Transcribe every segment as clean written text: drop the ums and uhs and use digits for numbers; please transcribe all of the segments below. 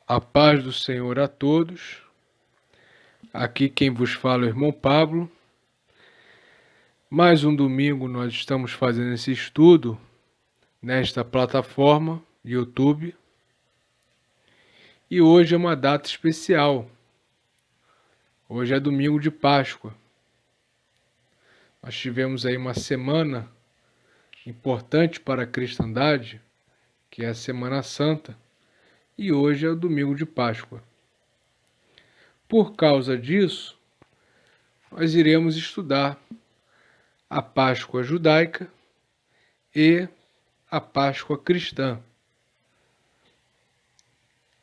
A paz do Senhor a todos. Aqui quem vos fala é o irmão Pablo. Mais um domingo nós estamos fazendo esse estudo nesta plataforma YouTube. E hoje é uma data especial. Hoje é domingo de Páscoa. Nós tivemos aí uma semana importante para a cristandade, que é a Semana Santa, e hoje é o domingo de Páscoa. Por causa disso, nós iremos estudar a Páscoa judaica e a Páscoa cristã.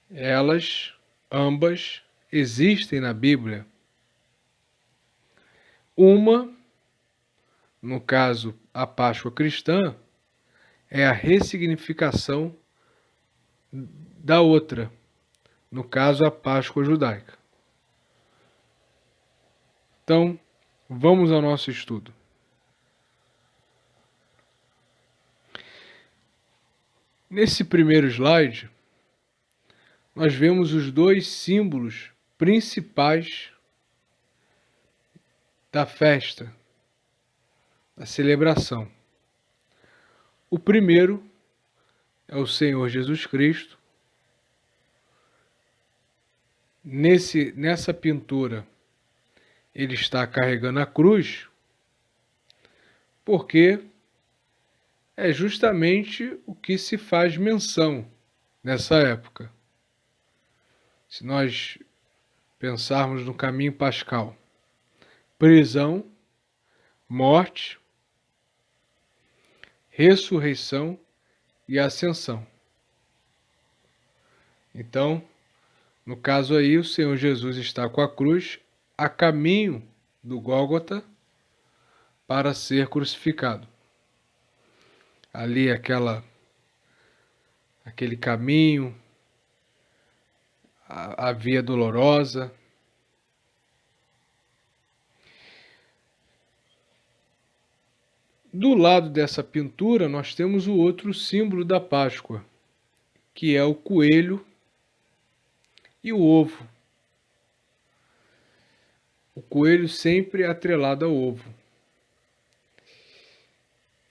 Elas, ambas, existem na Bíblia. Uma, no caso, a Páscoa cristã, é a ressignificação da outra, no caso, a Páscoa judaica. Então, vamos ao nosso estudo. Nesse primeiro slide, nós vemos os dois símbolos principais da festa, da celebração. O primeiro é o Senhor Jesus Cristo. Nessa pintura, ele está carregando a cruz, porque é justamente o que se faz menção nessa época. Se nós pensarmos no caminho pascal, prisão, morte, ressurreição e ascensão. Então, no caso aí, o Senhor Jesus está com a cruz a caminho do Gólgota para ser crucificado. Ali aquele caminho, a via dolorosa. Do lado dessa pintura, nós temos o outro símbolo da Páscoa, que é o coelho e o ovo. O coelho sempre atrelado ao ovo.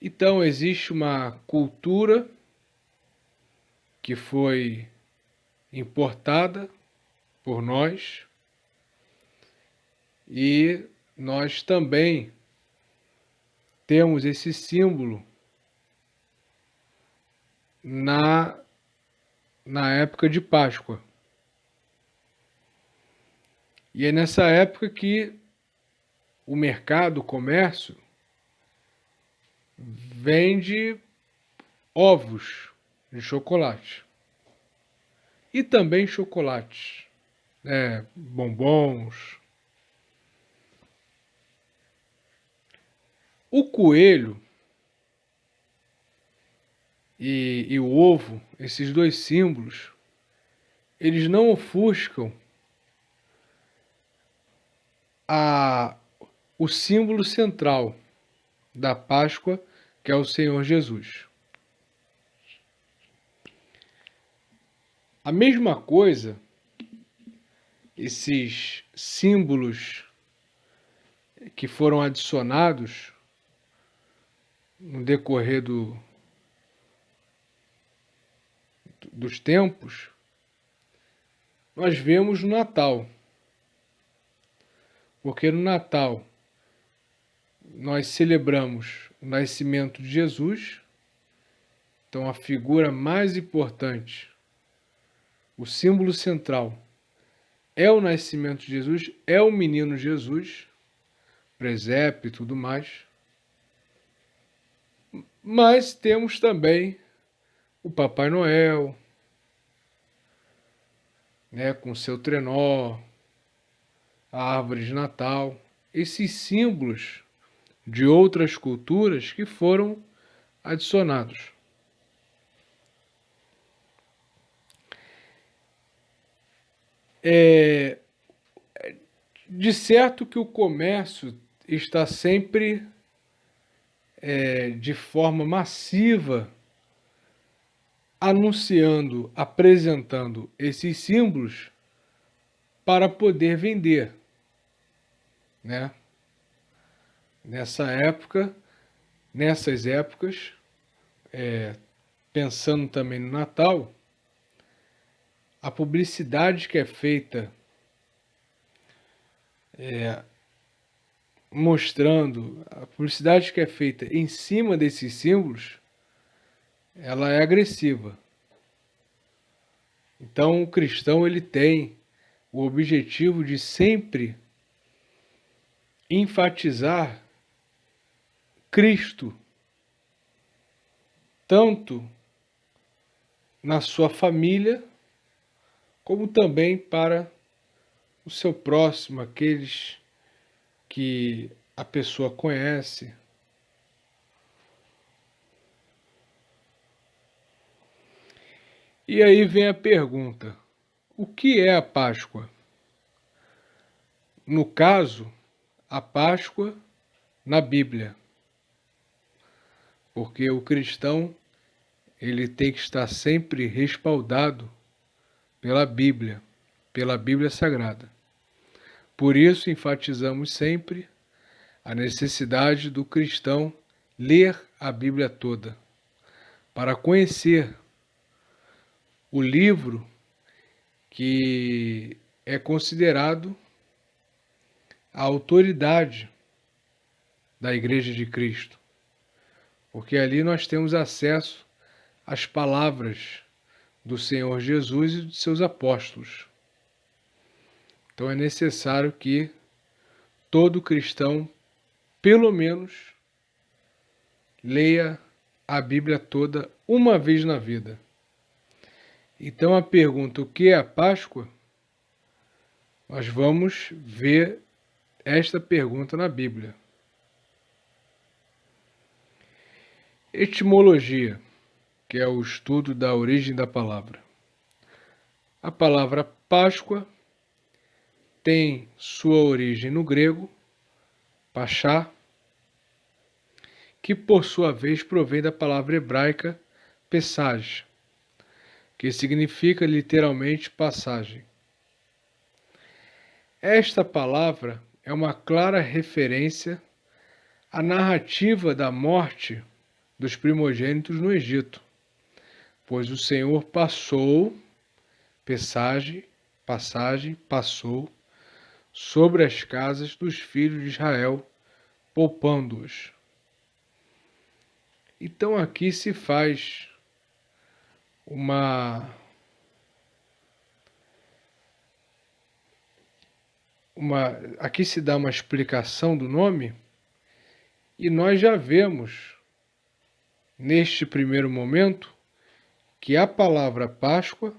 Então, existe uma cultura que foi importada por nós e nós também temos esse símbolo na época de Páscoa. E é nessa época que o mercado, o comércio, vende ovos de chocolate. E também chocolates, bombons. O coelho e o ovo, esses dois símbolos, eles não ofuscam o símbolo central da Páscoa, que é o Senhor Jesus. A mesma coisa, esses símbolos que foram adicionados no decorrer dos tempos, nós vemos no Natal. Porque no Natal nós celebramos o nascimento de Jesus, então a figura mais importante, o símbolo central, é o nascimento de Jesus, é o menino Jesus, presépio e tudo mais. Mas temos também o Papai Noel, com seu trenó, a árvore de Natal, esses símbolos de outras culturas que foram adicionados. De certo que o comércio está sempre de forma massiva anunciando, apresentando esses símbolos para poder vender, né? Nessas épocas, pensando também no Natal, a publicidade que é feita mostrando, a publicidade que é feita em cima desses símbolos, ela é agressiva. Então o cristão ele tem o objetivo de sempre enfatizar Cristo, tanto na sua família, como também para o seu próximo, aqueles que a pessoa conhece. E aí vem a pergunta: o que é a Páscoa? No caso, a Páscoa na Bíblia, porque o cristão ele tem que estar sempre respaldado pela Bíblia Sagrada. Por isso enfatizamos sempre a necessidade do cristão ler a Bíblia toda, para conhecer o livro que é considerado a autoridade da Igreja de Cristo, porque ali nós temos acesso às palavras do Senhor Jesus e de seus apóstolos. Então é necessário que todo cristão, pelo menos, leia a Bíblia toda uma vez na vida. Então a pergunta, o que é a Páscoa? Nós vamos ver esta pergunta na Bíblia. Etimologia, que é o estudo da origem da palavra. A palavra Páscoa tem sua origem no grego, pachá, que por sua vez provém da palavra hebraica Pesach, que significa literalmente passagem. Esta palavra é uma clara referência à narrativa da morte dos primogênitos no Egito, pois o Senhor passou sobre as casas dos filhos de Israel, poupando-os. Então aqui se faz aqui se dá uma explicação do nome e nós já vemos neste primeiro momento que a palavra Páscoa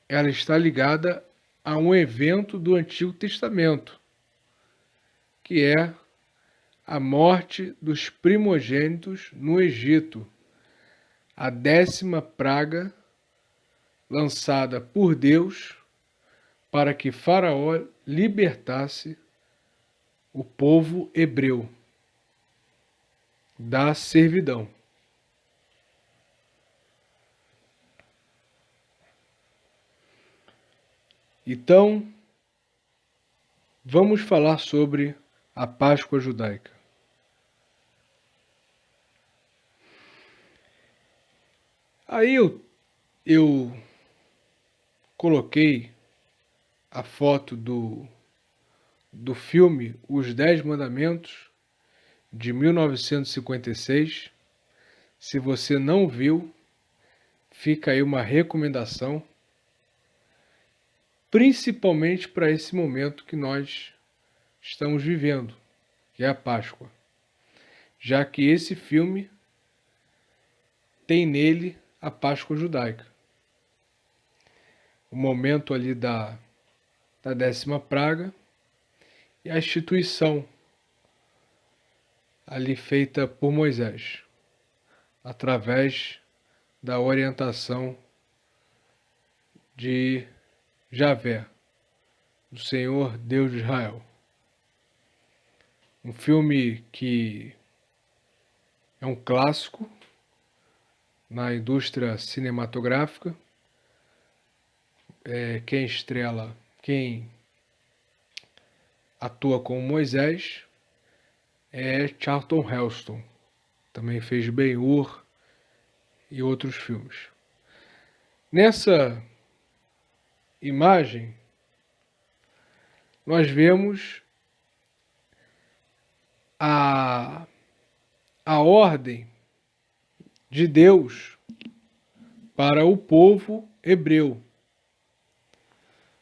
ela está ligada a um evento do Antigo Testamento, que é a morte dos primogênitos no Egito, a 10ª praga lançada por Deus para que Faraó libertasse o povo hebreu da servidão. Então, vamos falar sobre a Páscoa judaica. Aí eu coloquei a foto do filme Os 10 Mandamentos, de 1956. Se você não viu, fica aí uma recomendação, principalmente para esse momento que nós estamos vivendo, que é a Páscoa, já que esse filme tem nele a Páscoa judaica. O momento ali da 10ª praga e a instituição ali feita por Moisés, através da orientação de Javé, do Senhor Deus de Israel. Um filme que é um clássico, na indústria cinematográfica. Quem atua como Moisés é Charlton Heston. Também fez Ben-Hur e outros filmes. Nessa imagem, nós vemos a ordem de Deus para o povo hebreu,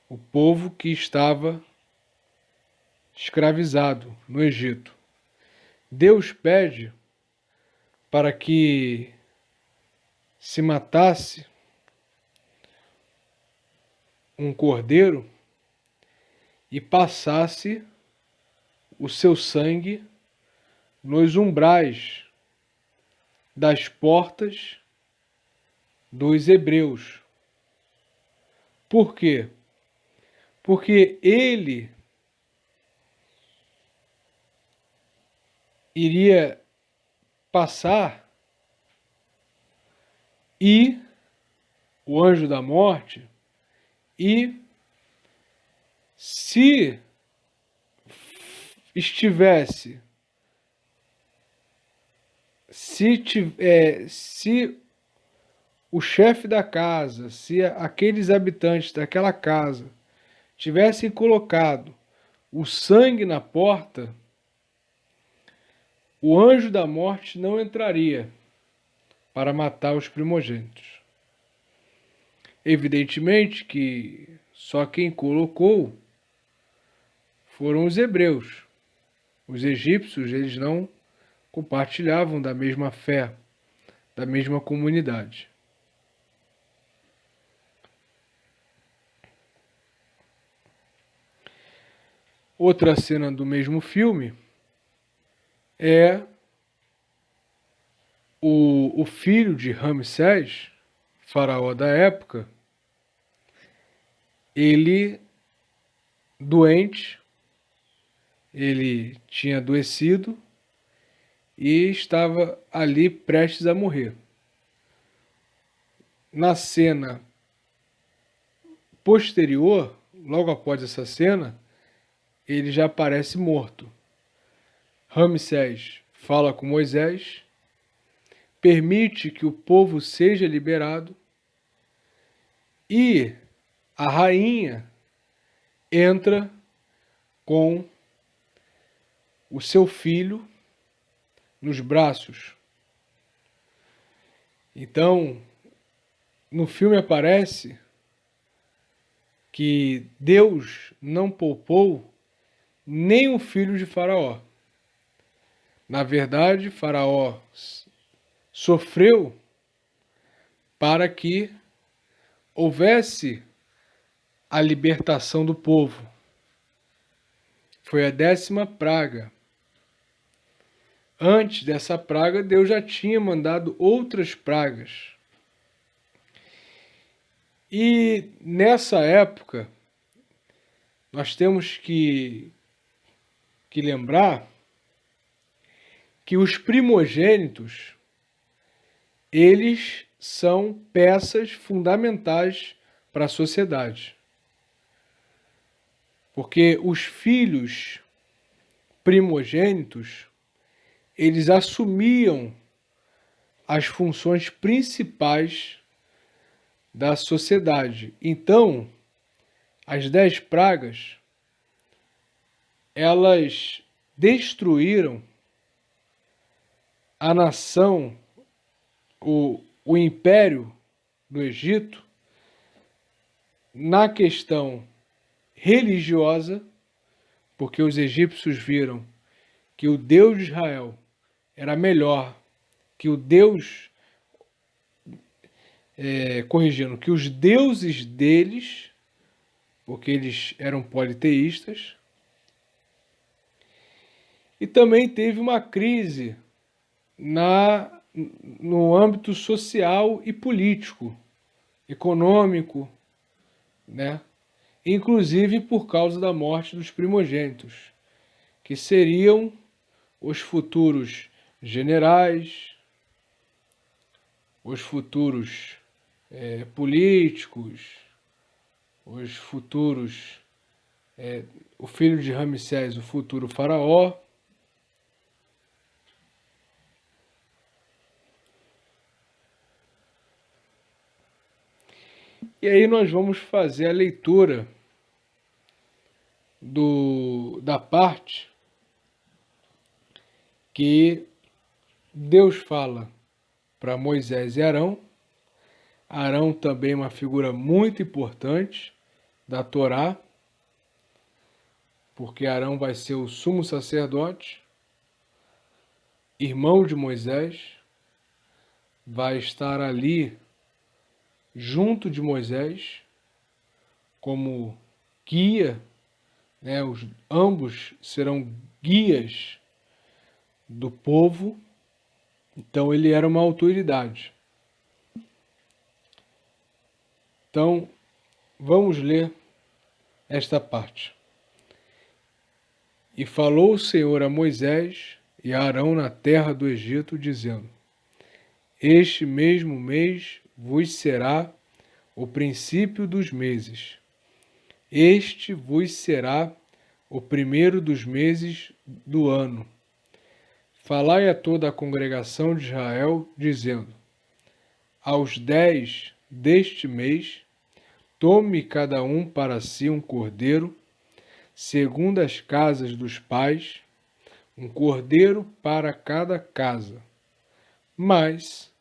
o povo que estava escravizado no Egito. Deus pede para que se matasse um cordeiro e passasse o seu sangue nos umbrais das portas dos hebreus. Por quê? Porque ele iria passar e o anjo da morte, e se estivesse, se o chefe da casa, se aqueles habitantes daquela casa tivessem colocado o sangue na porta, o anjo da morte não entraria para matar os primogênitos. Evidentemente que só quem colocou foram os hebreus. Os egípcios, eles não compartilhavam da mesma fé, da mesma comunidade. Outra cena do mesmo filme é o filho de Ramsés, faraó da época, ele doente, ele tinha adoecido e estava ali prestes a morrer. Na cena posterior, logo após essa cena, ele já aparece morto. Ramsés fala com Moisés, permite que o povo seja liberado e a rainha entra com o seu filho nos braços. Então, no filme aparece que Deus não poupou nem o filho de Faraó. Na verdade, Faraó sofreu para que houvesse a libertação do povo. Foi a 10ª praga. Antes dessa praga, Deus já tinha mandado outras pragas. E nessa época, nós temos que lembrar que os primogênitos, eles são peças fundamentais para a sociedade. Porque os filhos primogênitos, eles assumiam as funções principais da sociedade. Então, as 10 pragas, elas destruíram a nação, o império do Egito, na questão religiosa, porque os egípcios viram que o Deus de Israel era melhor que o Deus, que os deuses deles, porque eles eram politeístas. E também teve uma crise no âmbito social e político, econômico, né? Inclusive por causa da morte dos primogênitos, que seriam os futuros generais, os futuros políticos, os futuros, o filho de Ramsés, o futuro faraó. E aí nós vamos fazer a leitura da parte que Deus fala para Moisés e Arão. Arão também é uma figura muito importante da Torá, porque Arão vai ser o sumo sacerdote, irmão de Moisés, vai estar ali junto de Moisés como guia, né? Ambos serão guias do povo, então ele era uma autoridade. Então, vamos ler esta parte. E falou o Senhor a Moisés e a Arão na terra do Egito, dizendo: Este mesmo mês vos será o princípio dos meses. Este vos será o primeiro dos meses do ano. Falai a toda a congregação de Israel, dizendo: Aos 10 deste mês, tome cada um para si um cordeiro, segundo as casas dos pais, um cordeiro para cada casa. Mas,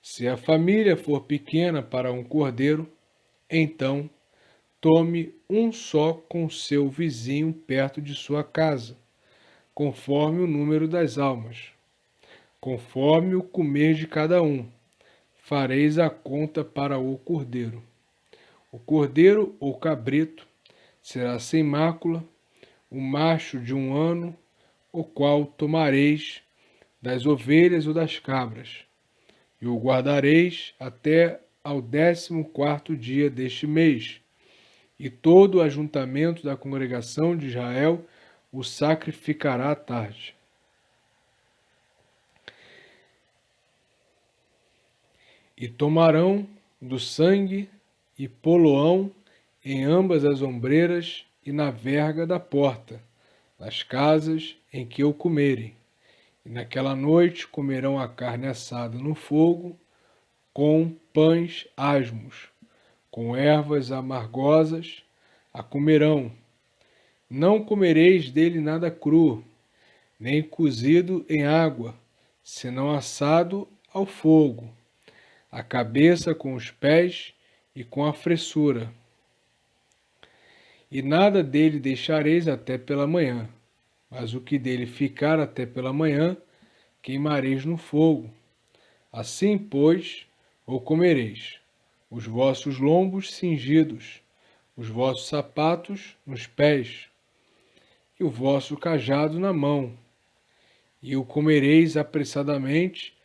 se a família for pequena para um cordeiro, então tome um só com seu vizinho perto de sua casa, conforme o número das almas. Conforme o comer de cada um, fareis a conta para o cordeiro. O cordeiro ou cabrito será sem mácula, o macho de 1 ano, o qual tomareis das ovelhas ou das cabras, e o guardareis até ao 14º dia deste mês, e todo o ajuntamento da congregação de Israel o sacrificará à tarde. E tomarão do sangue e poloão em ambas as ombreiras e na verga da porta, nas casas em que o comerem. E naquela noite comerão a carne assada no fogo, com pães asmos, com ervas amargosas, a comerão. Não comereis dele nada cru, nem cozido em água, senão assado ao fogo, a cabeça com os pés e com a fressura. E nada dele deixareis até pela manhã, mas o que dele ficar até pela manhã, queimareis no fogo. Assim, pois, o comereis, os vossos lombos cingidos, os vossos sapatos nos pés, e o vosso cajado na mão, e o comereis apressadamente.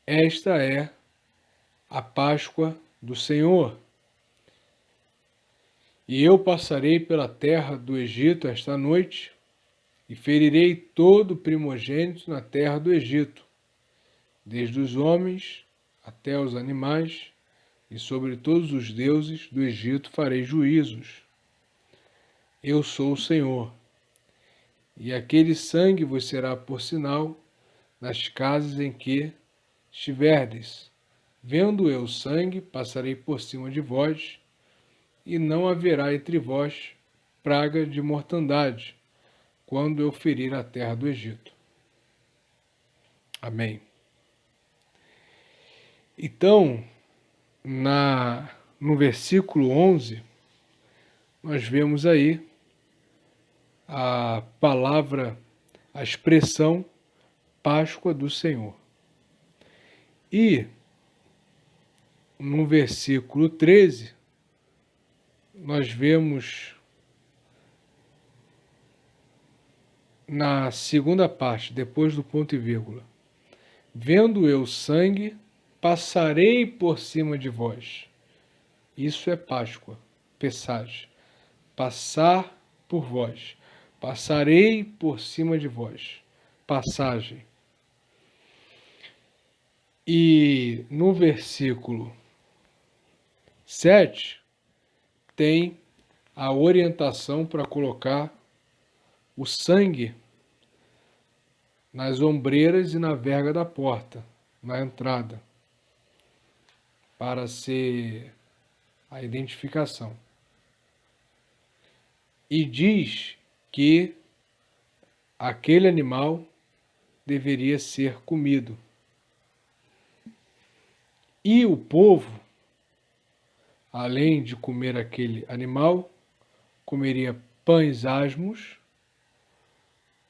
Esta é a Páscoa do Senhor. E eu passarei pela terra do Egito esta noite, e ferirei todo primogênito na terra do Egito, desde os homens até os animais, e sobre todos os deuses do Egito farei juízos. Eu sou o Senhor. E aquele sangue vos será por sinal nas casas em que estiverdes. Vendo eu sangue, passarei por cima de vós, e não haverá entre vós praga de mortandade, quando eu ferir a terra do Egito. Amém. Então, no versículo 11, nós vemos aí a palavra, a expressão Páscoa do Senhor. E no versículo 13, nós vemos na segunda parte, depois do ponto e vírgula: Vendo eu sangue, passarei por cima de vós. Isso é Páscoa, Pessage. Passar por vós. Passarei por cima de vós. Passagem. E no versículo 7 tem a orientação para colocar o sangue nas ombreiras e na verga da porta, na entrada, para ser a identificação. E diz que aquele animal deveria ser comido. E o povo, além de comer aquele animal, comeria pães asmos,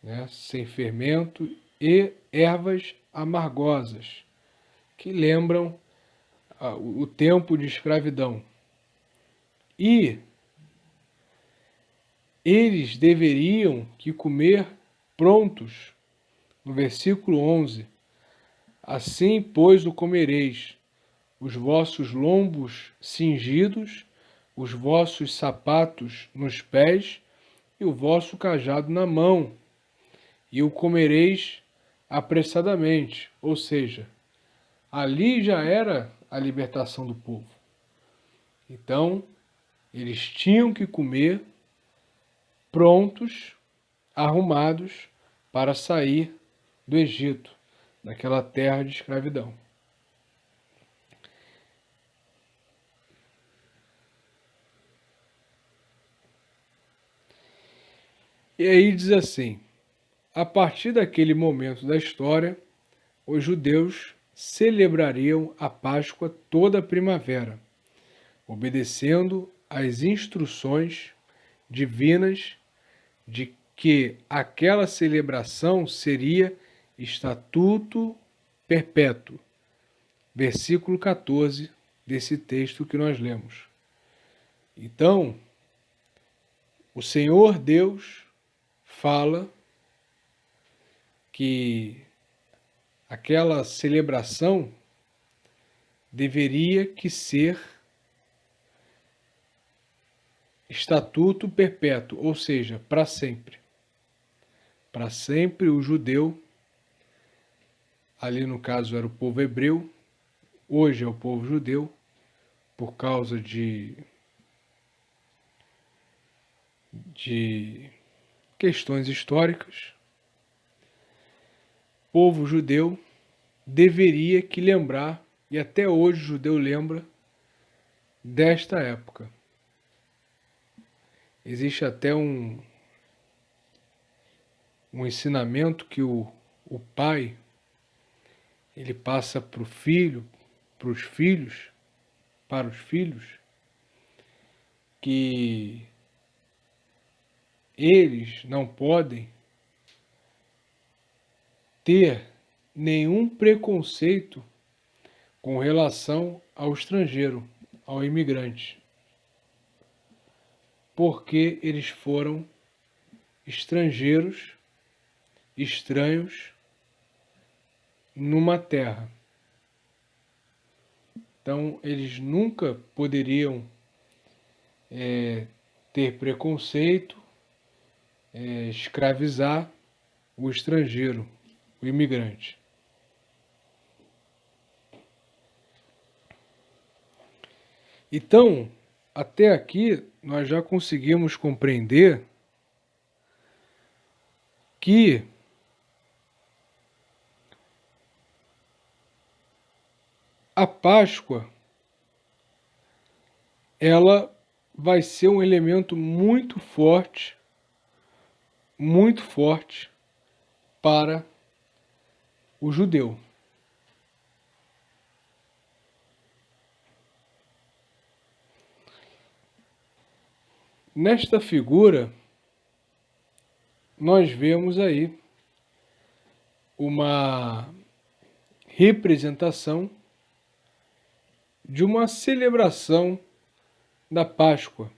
né, sem fermento, e ervas amargosas, que lembram o tempo de escravidão. E eles deveriam que comer prontos. No versículo 11, assim, pois, o comereis, os vossos lombos cingidos, os vossos sapatos nos pés e o vosso cajado na mão, e o comereis apressadamente. Ou seja, ali já era a libertação do povo. Então, eles tinham que comer prontos, arrumados para sair do Egito, daquela terra de escravidão. E aí diz assim: a partir daquele momento da história, os judeus celebrariam a Páscoa toda a primavera, obedecendo às instruções divinas de que aquela celebração seria estatuto perpétuo. Versículo 14 desse texto que nós lemos. Então, o Senhor Deus fala que aquela celebração deveria que ser estatuto perpétuo, ou seja, para sempre. Para sempre o judeu, ali no caso era o povo hebreu, hoje é o povo judeu, por causa de questões históricas, o povo judeu deveria que lembrar, e até hoje o judeu lembra, desta época. Existe até um ensinamento que o pai ele passa para o filho, para os filhos, que eles não podem ter nenhum preconceito com relação ao estrangeiro, ao imigrante, porque eles foram estrangeiros, estranhos, numa terra. Então, eles nunca poderiam ter preconceito, escravizar o estrangeiro, o imigrante. Então, até aqui, nós já conseguimos compreender que a Páscoa ela vai ser um elemento muito forte para o judeu. Nesta figura, nós vemos aí uma representação de uma celebração da Páscoa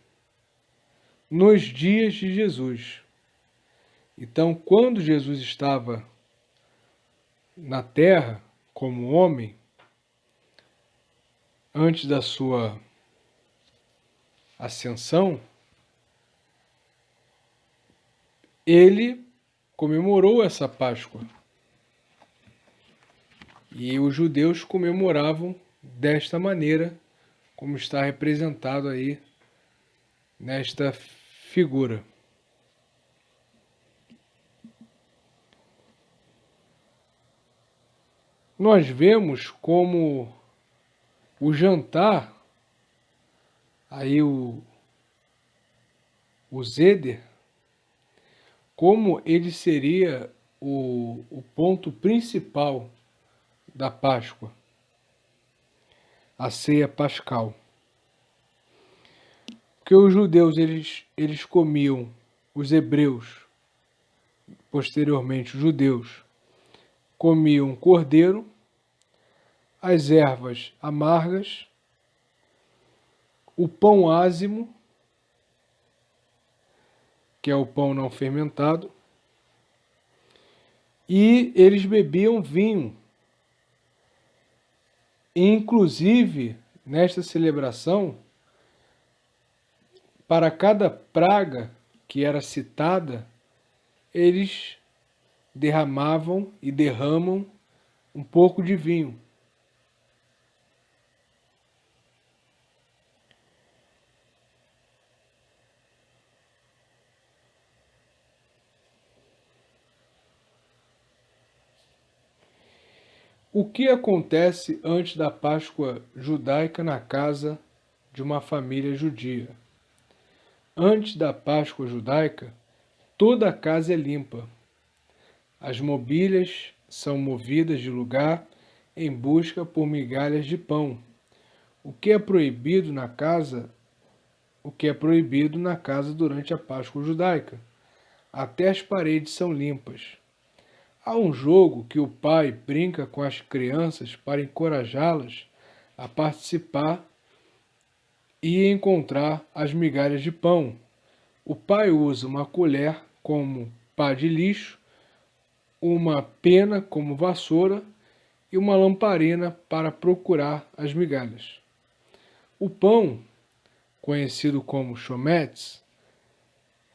nos dias de Jesus. Então, quando Jesus estava na terra como homem, antes da sua ascensão, ele comemorou essa Páscoa. E os judeus comemoravam desta maneira, como está representado aí nesta figura. Nós vemos como o jantar, aí o Seder, como ele seria o ponto principal da Páscoa, a ceia pascal. Porque os judeus eles comiam, os hebreus, posteriormente os judeus, comiam cordeiro, as ervas amargas, o pão ázimo, que é o pão não fermentado, e eles bebiam vinho. E, inclusive, nesta celebração, para cada praga que era citada, eles derramavam e derramam um pouco de vinho. O que acontece antes da Páscoa judaica na casa de uma família judia? Antes da Páscoa judaica, toda a casa é limpa. As mobílias são movidas de lugar em busca por migalhas de pão. O que é proibido na casa durante a Páscoa judaica. Até as paredes são limpas. Há um jogo que o pai brinca com as crianças para encorajá-las a participar e encontrar as migalhas de pão. O pai usa uma colher como pá de lixo, uma pena como vassoura e uma lamparina para procurar as migalhas. O pão, conhecido como chometz,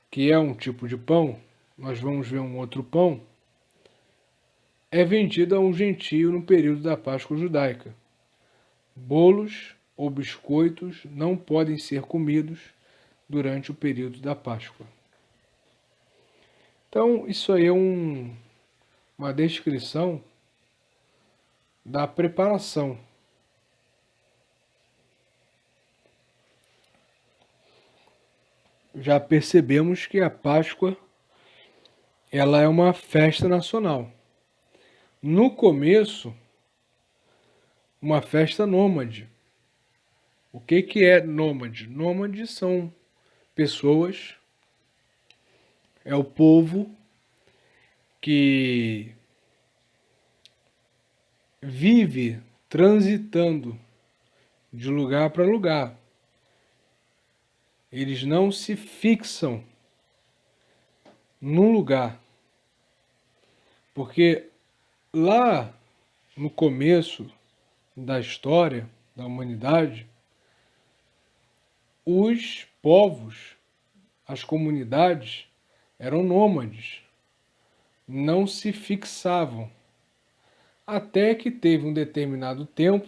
que é um tipo de pão, nós vamos ver um outro pão, é vendido a um gentio no período da Páscoa judaica. Bolos ou biscoitos não podem ser comidos durante o período da Páscoa. Então, isso aí é uma descrição da preparação. Já percebemos que a Páscoa ela é uma festa nacional. No começo, uma festa nômade. O que é nômade? Nômade são pessoas, é o povo que vive transitando de lugar para lugar. Eles não se fixam num lugar. Porque lá no começo da história da humanidade, os povos, as comunidades eram nômades, não se fixavam, até que teve um determinado tempo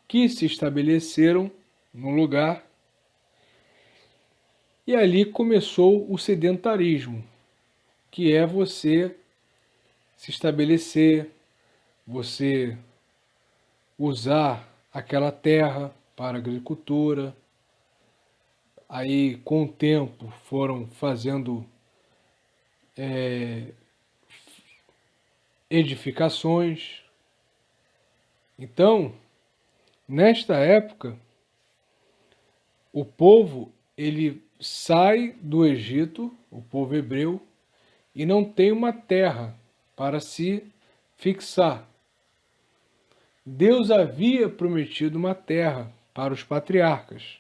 que se estabeleceram no lugar e ali começou o sedentarismo, que é você se estabelecer, você usar aquela terra para agricultura. Aí, com o tempo, foram fazendo edificações. Então, nesta época, o povo ele sai do Egito, o povo hebreu, e não tem uma terra para se fixar. Deus havia prometido uma terra para os patriarcas,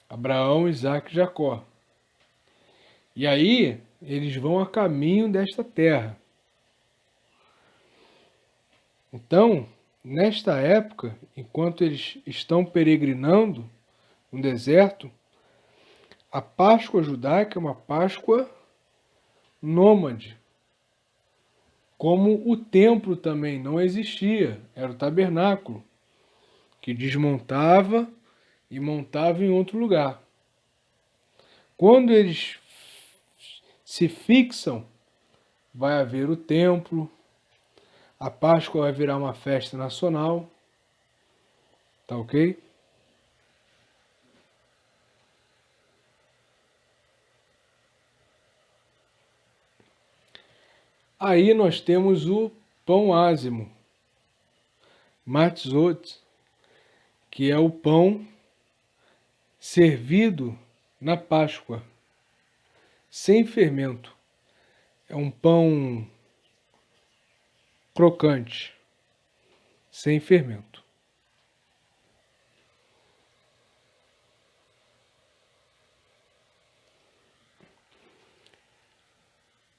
Abraão, Isaque e Jacó. E aí, eles vão a caminho desta terra. Então, nesta época, enquanto eles estão peregrinando no deserto, a Páscoa judaica é uma Páscoa nômade, Como o templo também não existia, era o tabernáculo, que desmontava e montava em outro lugar. Quando eles se fixam, vai haver o templo, a Páscoa vai virar uma festa nacional, tá ok? Aí nós temos o pão ázimo, matzot, que é o pão servido na Páscoa, sem fermento. É um pão crocante, sem fermento.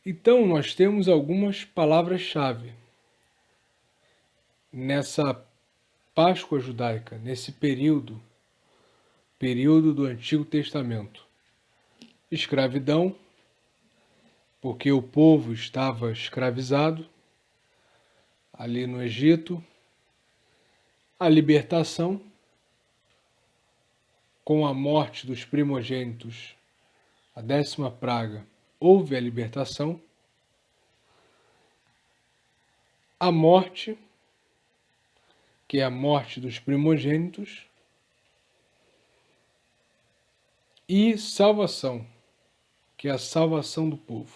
Então, nós temos algumas palavras-chave nessa Páscoa judaica, nesse período do Antigo Testamento. Escravidão, porque o povo estava escravizado ali no Egito. A libertação, com a morte dos primogênitos, a 10ª praga, houve a libertação. A morte, que é a morte dos primogênitos. E salvação, que é a salvação do povo.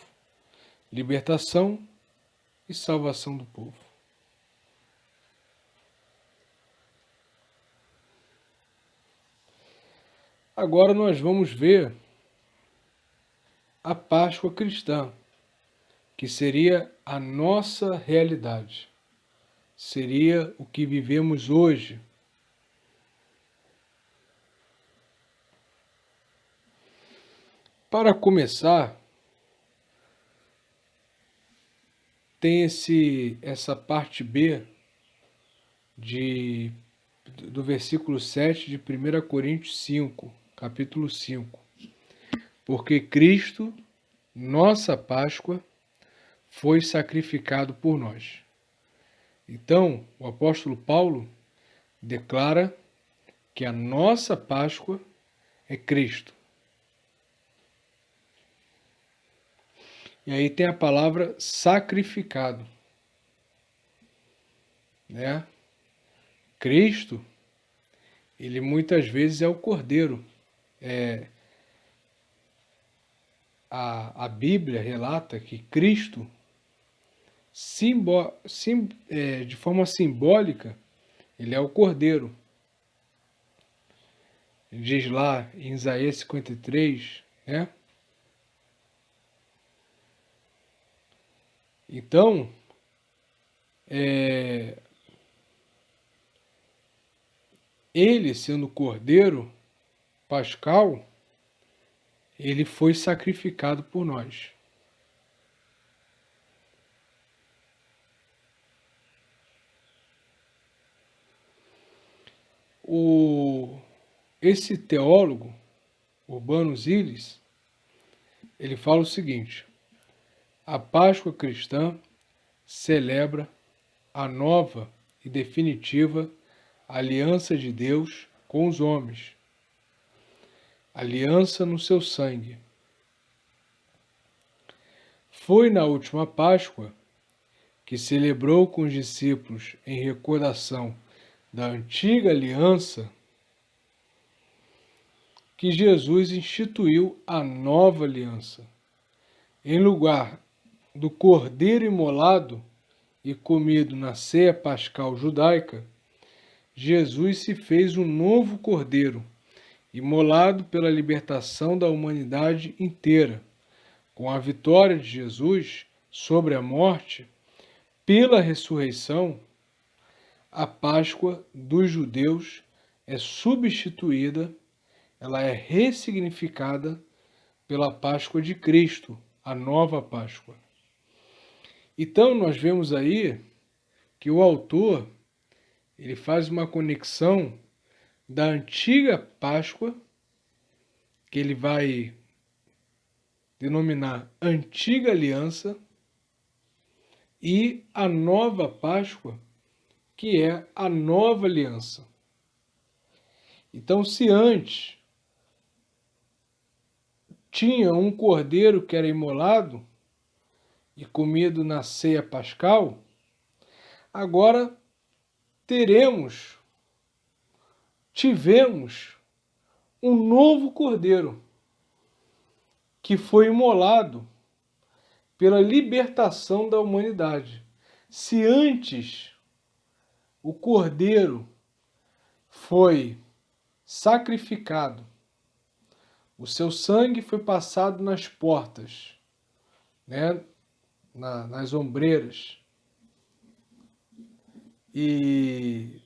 Libertação e salvação do povo. Agora nós vamos ver a Páscoa cristã, que seria a nossa realidade. Seria o que vivemos hoje. Para começar, tem essa parte B do versículo 7 de 1 Coríntios 5, capítulo 5. Porque Cristo, nossa Páscoa, foi sacrificado por nós. Então, o apóstolo Paulo declara que a nossa Páscoa é Cristo. E aí tem a palavra sacrificado, né? Cristo, ele muitas vezes é o Cordeiro. A Bíblia relata que Cristo, de forma simbólica, ele é o Cordeiro. Ele diz lá em Isaías 53, né? Então, ele sendo Cordeiro pascal, ele foi sacrificado por nós. Esse teólogo, Urbanus Illes, ele fala o seguinte: a Páscoa cristã celebra a nova e definitiva aliança de Deus com os homens, aliança no seu sangue. Foi na última Páscoa, que celebrou com os discípulos em recordação da antiga aliança, que Jesus instituiu a nova aliança. Em lugar do cordeiro imolado e comido na ceia pascal judaica, Jesus se fez um novo cordeiro, imolado pela libertação da humanidade inteira. Com a vitória de Jesus sobre a morte, pela ressurreição, a Páscoa dos judeus é substituída, ela é ressignificada pela Páscoa de Cristo, a nova Páscoa. Então nós vemos aí que o autor ele faz uma conexão da antiga Páscoa, que ele vai denominar Antiga Aliança, e a nova Páscoa, que é a nova aliança. Então, se antes tinha um cordeiro que era imolado e comido na ceia pascal, agora tivemos um novo cordeiro que foi imolado pela libertação da humanidade. Se antes o cordeiro foi sacrificado, o seu sangue foi passado nas portas, né, nas ombreiras, e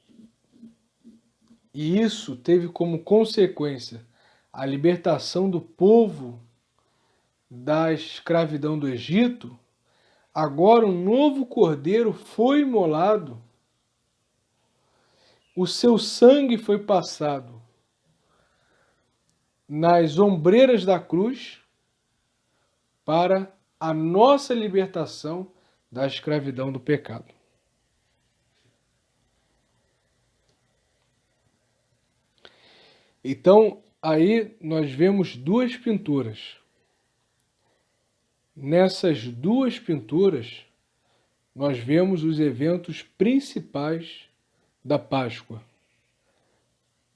isso teve como consequência a libertação do povo da escravidão do Egito. Agora um novo cordeiro foi imolado, o seu sangue foi passado nas ombreiras da cruz para a nossa libertação da escravidão do pecado. Então, aí nós vemos duas pinturas. Nessas duas pinturas, nós vemos os eventos principais da Páscoa.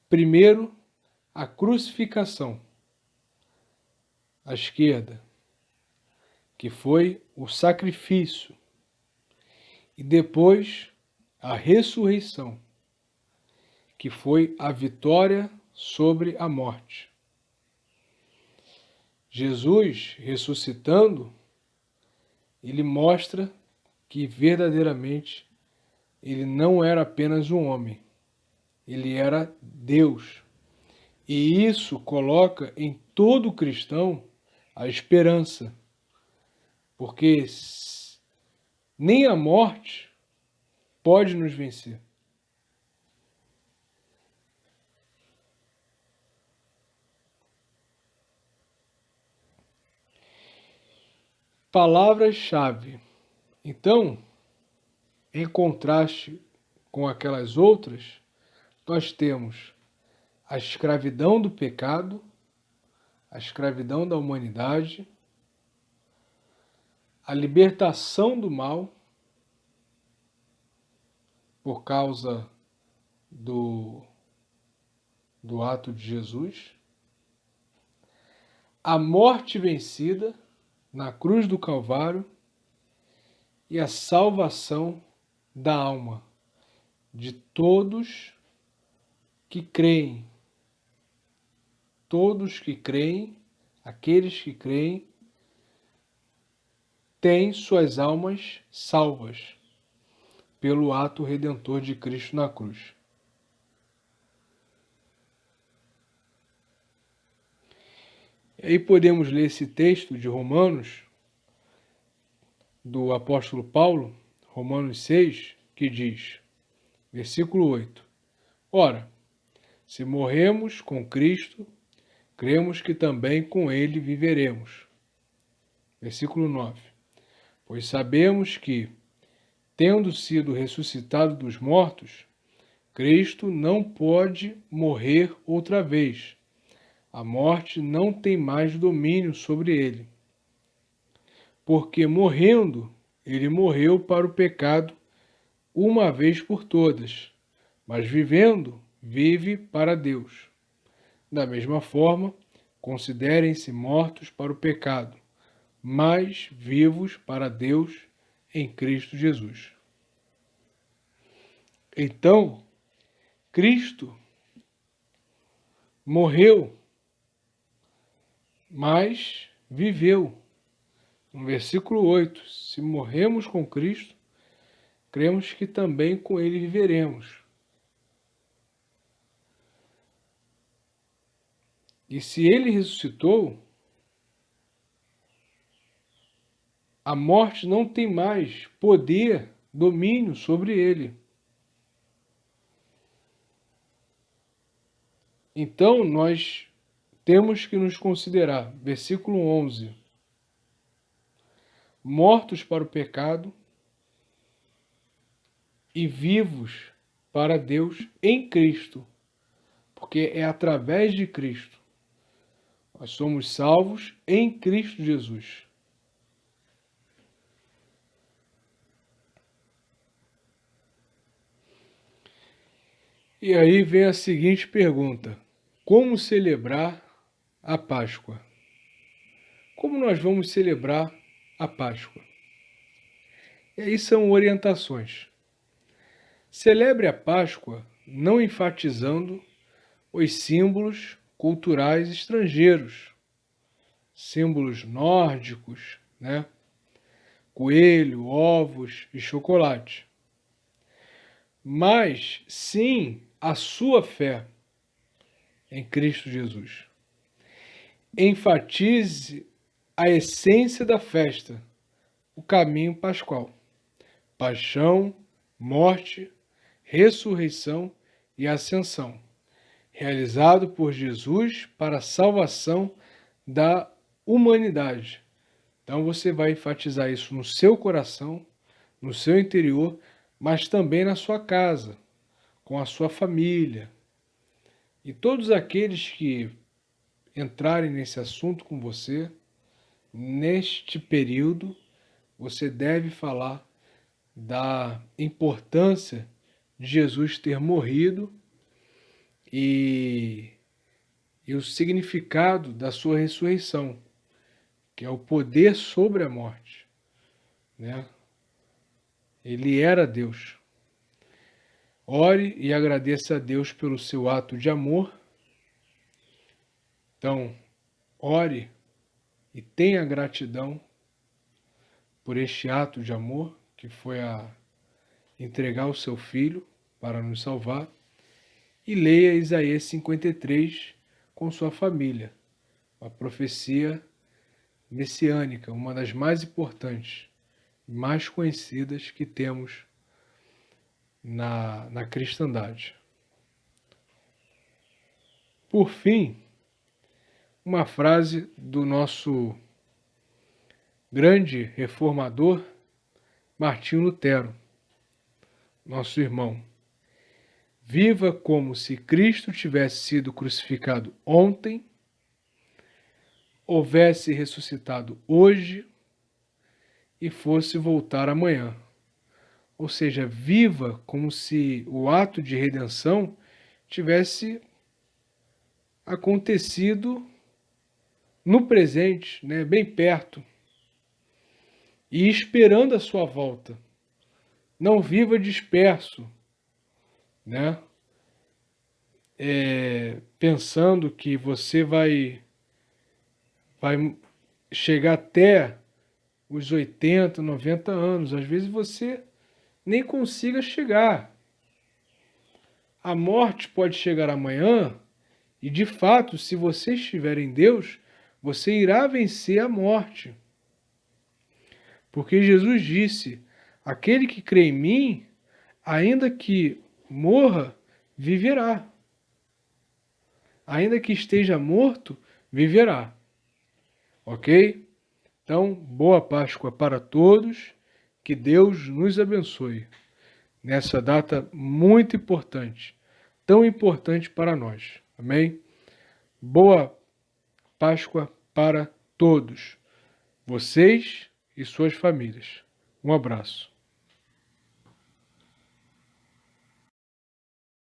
Primeiro, a crucificação, à esquerda, que foi o sacrifício, e depois a ressurreição, que foi a vitória sobre a morte. Jesus, ressuscitando, ele mostra que verdadeiramente ele não era apenas um homem, ele era Deus. E isso coloca em todo cristão a esperança, porque nem a morte pode nos vencer. Palavras-chave. Então, em contraste com aquelas outras, nós temos a escravidão do pecado, a escravidão da humanidade, a libertação do mal por causa do ato de Jesus, a morte vencida na cruz do Calvário e a salvação da alma de todos que creem. Todos que creem, aqueles que creem, têm suas almas salvas pelo ato redentor de Cristo na cruz. E aí podemos ler esse texto de Romanos, do apóstolo Paulo, Romanos 6, que diz, versículo 8: Ora, se morremos com Cristo, cremos que também com ele viveremos. Versículo 9: Pois sabemos que, tendo sido ressuscitado dos mortos, Cristo não pode morrer outra vez. A morte não tem mais domínio sobre ele. Porque morrendo, ele morreu para o pecado uma vez por todas, mas vivendo, vive para Deus. Da mesma forma, considerem-se mortos para o pecado, mas vivos para Deus em Cristo Jesus. Então, Cristo morreu, mas viveu. No versículo 8, se morremos com Cristo, cremos que também com ele viveremos. E se ele ressuscitou, a morte não tem mais poder, domínio sobre ele. Então, nós temos que nos considerar, versículo 11, mortos para o pecado, e vivos para Deus em Cristo, porque é através de Cristo. Nós somos salvos em Cristo Jesus. E aí vem a seguinte pergunta: como celebrar a Páscoa? Como nós vamos celebrar a Páscoa? E aí são orientações. Celebre a Páscoa não enfatizando os símbolos culturais estrangeiros, símbolos nórdicos, né? Coelho, ovos e chocolate. Mas sim a sua fé em Cristo Jesus. Enfatize a essência da festa, o caminho pascual: paixão, morte, ressurreição e ascensão, realizado por Jesus para a salvação da humanidade. Então você vai enfatizar isso no seu coração, no seu interior, mas também na sua casa, com a sua família. E todos aqueles que entrarem nesse assunto com você, neste período, você deve falar da importância de Jesus ter morrido e o significado da sua ressurreição, que é o poder sobre a morte, né? Ele era Deus. Ore e agradeça a Deus pelo seu ato de amor. Então, ore e tenha gratidão por este ato de amor, que foi a entregar o seu filho para nos salvar. E leia Isaías 53 com sua família, a profecia messiânica, uma das mais importantes, mais conhecidas que temos na cristandade. Por fim, uma frase do nosso grande reformador Martinho Lutero, nosso irmão: viva como se Cristo tivesse sido crucificado ontem, houvesse ressuscitado hoje e fosse voltar amanhã. Ou seja, viva como se o ato de redenção tivesse acontecido no presente, né, bem perto, e esperando a sua volta. Não viva disperso, né? Pensando que você vai chegar até os 80, 90 anos. Às vezes você nem consiga chegar. A morte pode chegar amanhã e, de fato, se você estiver em Deus, você irá vencer a morte. Porque Jesus disse: aquele que crê em mim, ainda que morra, viverá. Ainda que esteja morto, viverá. Ok? Então, boa Páscoa para todos. Que Deus nos abençoe nessa data muito importante, tão importante para nós. Amém? Boa Páscoa para todos, vocês e suas famílias. Um abraço.